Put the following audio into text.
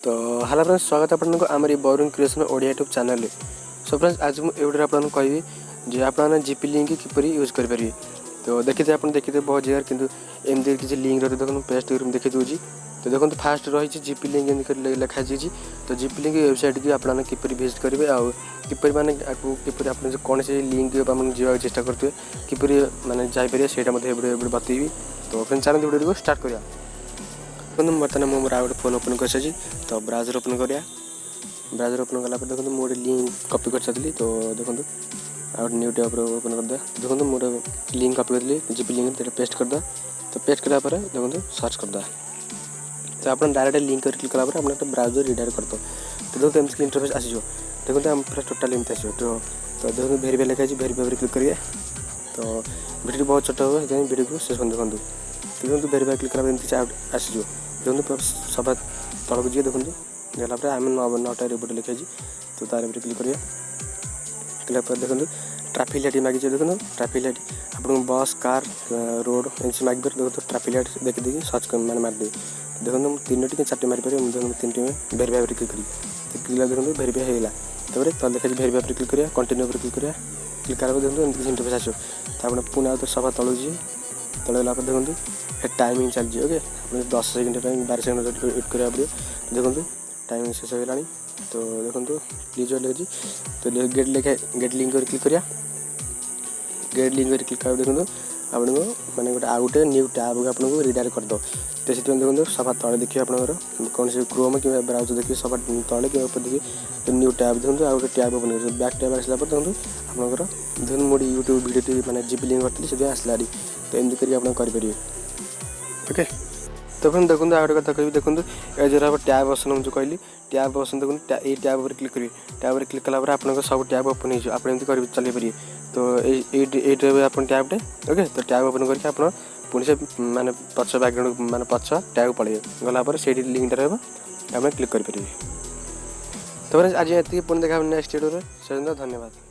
तो hello friends, स्वागत है आपको आम Barun creation Odia YouTube channel. So friends, आज मुझे वीडियो आपको कहबी जे आपने जीपी लिंक किपर यूज करेंगे। तो देखिए आप देखिए बहुत जगह किंतु एमती किसी लिंक रही देखो पेस्ट कर देखी दूसरी। तो देखो फास्ट रही जीपी लिंक लिखाई। तो जीपी लिंक वेबसाइट की आपने किपर विजिट करेंगे आउ किपर माने किपर आप कौन से लिंक जा चेष्टा करते किपर माने जापर से बतेबी। तो फ्रेंड्स चलते वीडियो को स्टार्ट करिया। बर्तमान मुझे गोटे फोन ओपन कर सारी। तो ब्राउजर ओपन करिया। ब्राउजर ओपन कला देखो मुझे लिंक कॉपी कर सारी। तो देखो आउट न्यू टैब ओपन कर दिया। देखो मुझे लिंक कॉपी कर जीपी लिंक पेस्ट कर दिया। तो पेस्ट करा देखो सर्च कर दिया। तो आप डायरेक्ट लिंक कर क्लिक कला आप ब्राउजर रिडायरेक्ट कर दो। तो देखो एमती इंटरफेस आसीजो। देखो हम पूरा टोटाल एमती आसो। तो देखो भेरीफाई लिखा है, भेरीफाई क्लिक करिए। तो वीडियो बहुत छोटा हुआ है, वीडियो को शेष देखो। देखो भेरीफाई क्लिक कला एमती आसीजो। देखो सब तौक जी देखो गलापर आम नटा रिपोर्ट लिखाई। तो तार क्लिक करिए। क्लिक पर देखो ट्राफिक लाइट मांगी। देखो ट्राफिक लाइट आपको बस कार रोड एमसी मांग। देखो ट्राफिक लाइट देखी देखिए सर्च मैंने मारिदे। देखो मुझे 3टी कि 4टी मारिपारे। देखो 3टी में भेरीफाई क्लिक करी। क्लिक देखो भेरीफाई होगा। तापर तो देखा भेरीफाई क्लिक करिए। कंटिन्यू क्लिक करिए। क्लिक करा देखो एमती इंटरफेस आसो। तो पुणी आउ सफा तलू जी तलला देखो टाइमिंग चलती। ओके 10 सेकेंड 12 सेकेंड वेट करा पड़ो। देखो टाइमिंग शेष हो गलानी। तो देखो प्लीज लिखी। तो गेट लिखा गेट लिंक क्लिक करिया। गेट लिंक क्लिक कर देखो आपको मैंने गोटे आउ गोटे न्यू टैब को आपको रिडायरेक्ट कर दो। तो से देखो सफा तले देखिए आप कौन से क्रोम कि ब्राउजर देखिए सफा तले कि ऊपर देखिए। तो न्यू टैब देखो आउ गोटे टैब ओपन कर बैक टैब आसला देखो आपंकर देखो मोटे यूट्यूब वीडियो मैंने जीपी लिंक करती से आसला। तो एमती करके करेंगे। ओके तो फिर देखो आ गए कथा कही। देखो ये जो टैब ऑप्शन मुझे कहली टैब ऑप्शन देखो ये टैब पर क्लिक करेंगे। टैब पर क्लिक कला आप सब टैब ओपन हो आप चल पारे। तो ये आप टैब टे। ओके तो टैब ओपन करके आप पुणी से माने पछ बैकग्राउंड माने पछ टैब पड़े गलापर से लिंक रहा क्लिक करेंगे। तो आज ये पुणी देखा नेक्स्ट वीडियो से धन्यवाद।